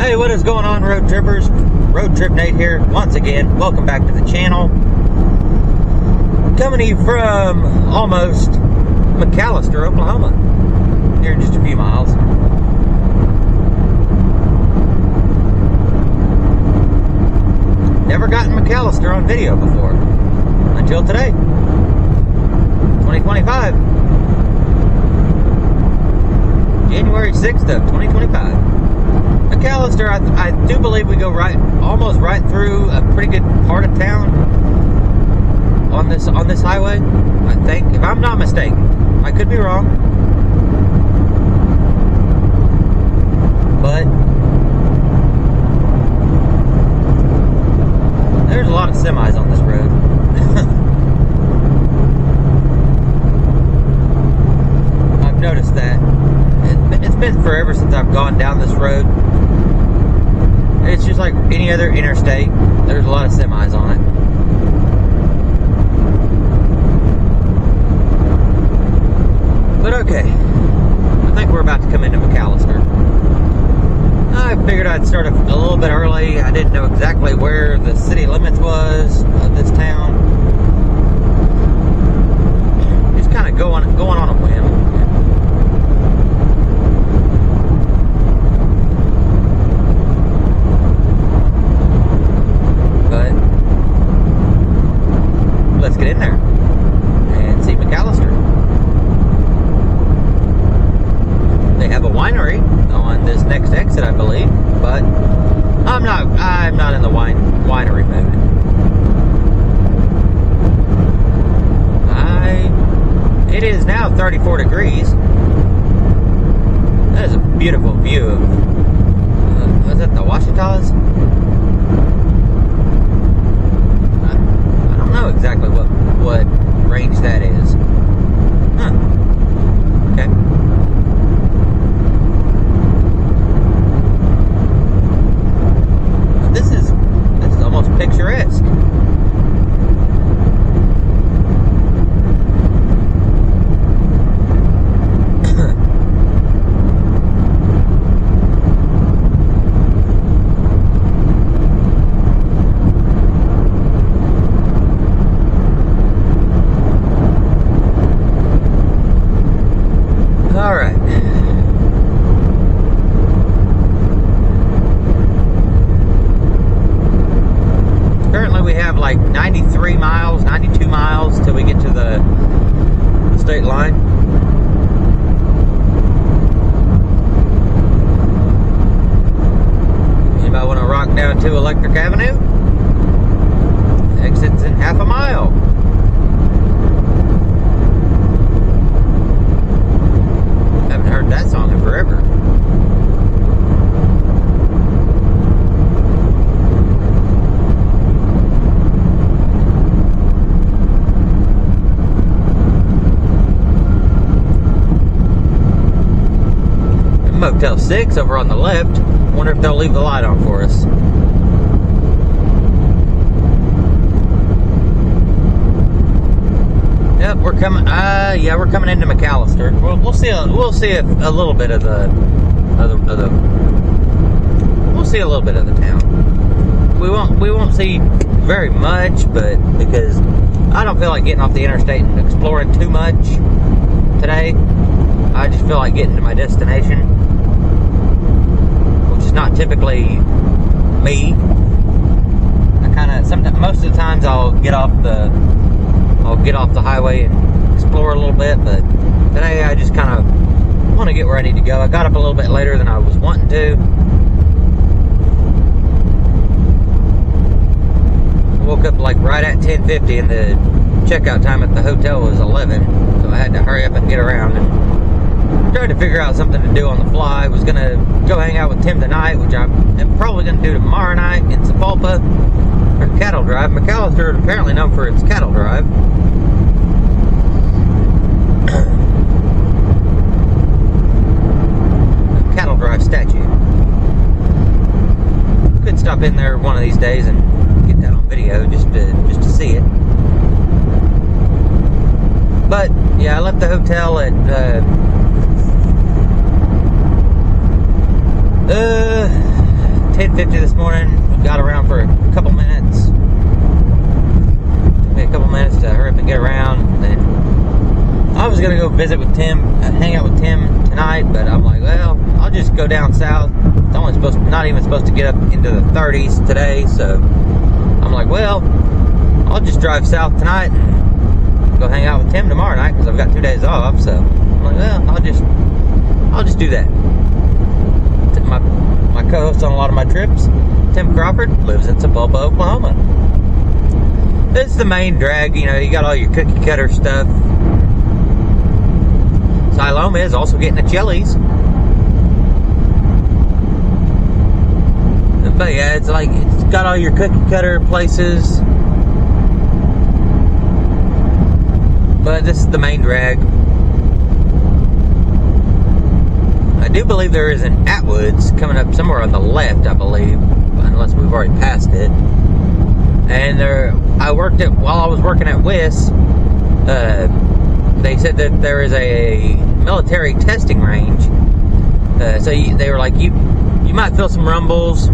Hey, what is going on, road trippers? Road Trip Nate here once again. Welcome back to the channel. Coming to you from almost Mcalester, Oklahoma. Here in just a few miles. Never gotten Mcalester on video before until today. 2025. January 6th of 2025. Mcalester, I do believe we go almost right through a pretty good part of town on this highway. I think, if I'm not mistaken, I could be wrong, but there's a lot of semis on this road. I've noticed that. It's been forever since I've gone down this road. It's just like any other interstate. There's a lot of semis on it. But okay, I think we're about to come into Mcalester. I figured I'd start a little bit early. I didn't know exactly where the city limits was of this town. Just kind of going on a whim. Let's get in there and see Mcalester. They have a winery on this next exit, I believe, but I'm not in the winery mood. It is now 34 degrees. That is a beautiful view of was that the Ouachitas? I don't know exactly what range that is. Huh. Okay. This is almost picturesque. Alright. Currently we have like 93 miles, 92 miles till we get to the state line. Anybody want to rock down to Electric Avenue? Exits in half a mile. Haven't heard that song in forever. Motel 6 over on the left. Wonder if they'll leave the light on for us. Yep, we're coming. Yeah, we're coming into Mcalester. We'll see a little bit of the we'll see a little bit of the town. We won't see very much, but because I don't feel like getting off the interstate and exploring too much today. I just feel like getting to my destination, which is not typically me. Most of the times I'll get off the highway and explore a little bit, but today I just kind of want to get where I need to go. I got up a little bit later than I was wanting to. I woke up like right at 10:50 and the checkout time at the hotel was 11, so I had to hurry up and get around and tried to figure out something to do on the fly. I was going to go hang out with Tim tonight, which I am probably going to do tomorrow night in Sapulpa for Cattle Drive. Mcalester is apparently known for its Cattle Drive. Cattle Drive statue. Could stop in there one of these days and get that on video just to see it. But yeah, I left the hotel at 1050 this morning. Got around for a couple minutes. Took me a couple minutes to hurry up and get around. Then I was gonna go visit with Tim, hang out with Tim tonight, but I'm like, well, I'll just go down south. It's only not even supposed to get up into the 30s today, so I'm like, well, I'll just drive south tonight and go hang out with Tim tomorrow night because I've got 2 days off. So I'm like, well, I'll just do that. My co-host on a lot of my trips, Tim Crawford, lives in Sepulpa, Oklahoma. This is the main drag. You know, you got all your cookie cutter stuff. Siloam is also getting a Chili's. But yeah, it's like, it's got all your cookie cutter places. But this is the main drag. I do believe there is an Atwoods coming up somewhere on the left, I believe, unless we've already passed it. And while I was working at WIS, they said that there is a military testing range. So they were like, you might feel some rumbles.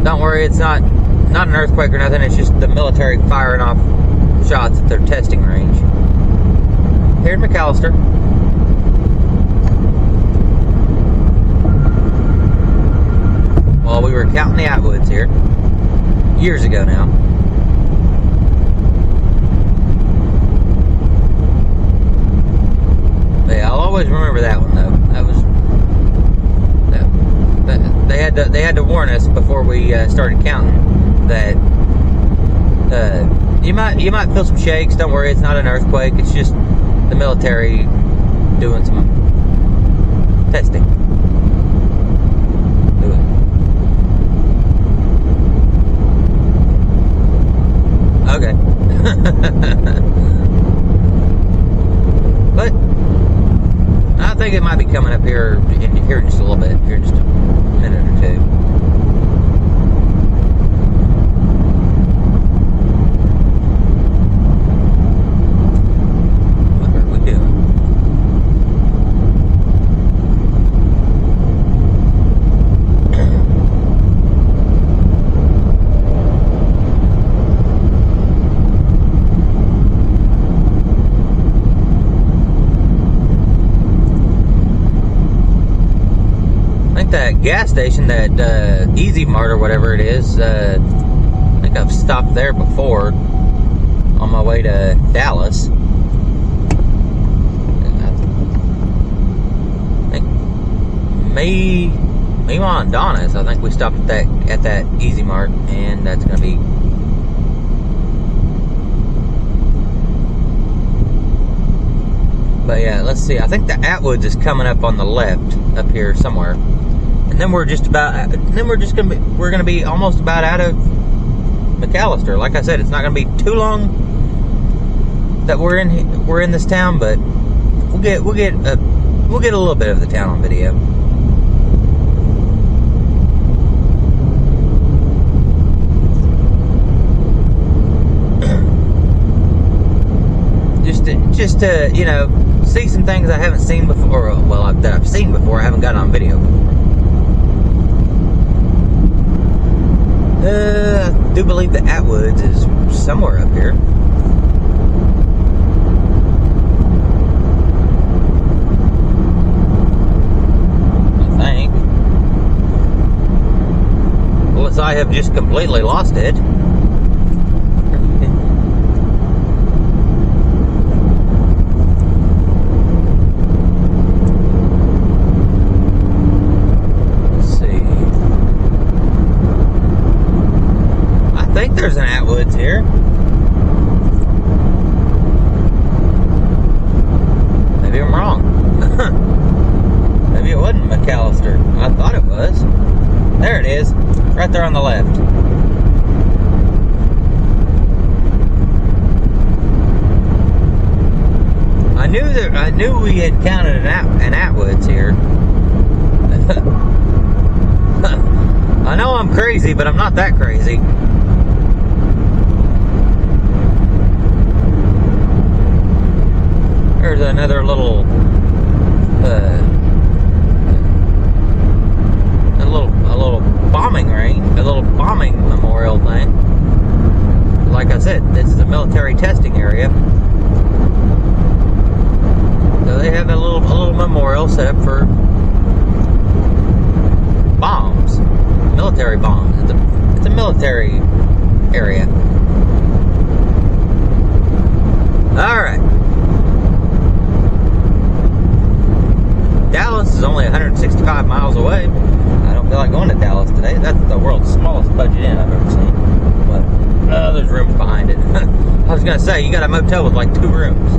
Don't worry, it's not an earthquake or nothing. It's just the military firing off shots at their testing range here in Mcalester. Well, we were counting the Atwoods here years ago now. But yeah, I'll always remember that one though. They had to warn us before we started counting that you might feel some shakes. Don't worry, it's not an earthquake. It's just the military doing some testing. Okay. But I think it might be coming up here in just a little bit. Here in just a minute or two. What are we doing? That gas station, that Easy Mart or whatever it is, I think I've stopped there before on my way to Dallas. I think Mima and Donna's, I think we stopped at that Easy Mart, and that's gonna be but yeah, let's see. I think the Atwoods is coming up on the left up here somewhere. And then we're gonna be almost about out of Mcalester. Like I said, it's not gonna be too long that we're in this town, but we'll get a little bit of the town on video. Just to you know, see some things I haven't seen before. Well, that I've seen before, I haven't got on video before. I do believe the Atwoods is somewhere up here. I think. Unless I have just completely lost it. There's an Atwoods here. Maybe I'm wrong. Maybe it wasn't Mcalester. I thought it was. There it is. Right there on the left. I knew we had counted an Atwoods here. I know I'm crazy, but I'm not that crazy. There's another little a little bombing range. memorial set up for bombs, military bombs. It's a military area. Alright. Dallas is only 165 miles away. I don't feel like going to Dallas today. That's the world's smallest budget inn I've ever seen. But there's rooms behind it. I was going to say, you got a motel with like 2 rooms.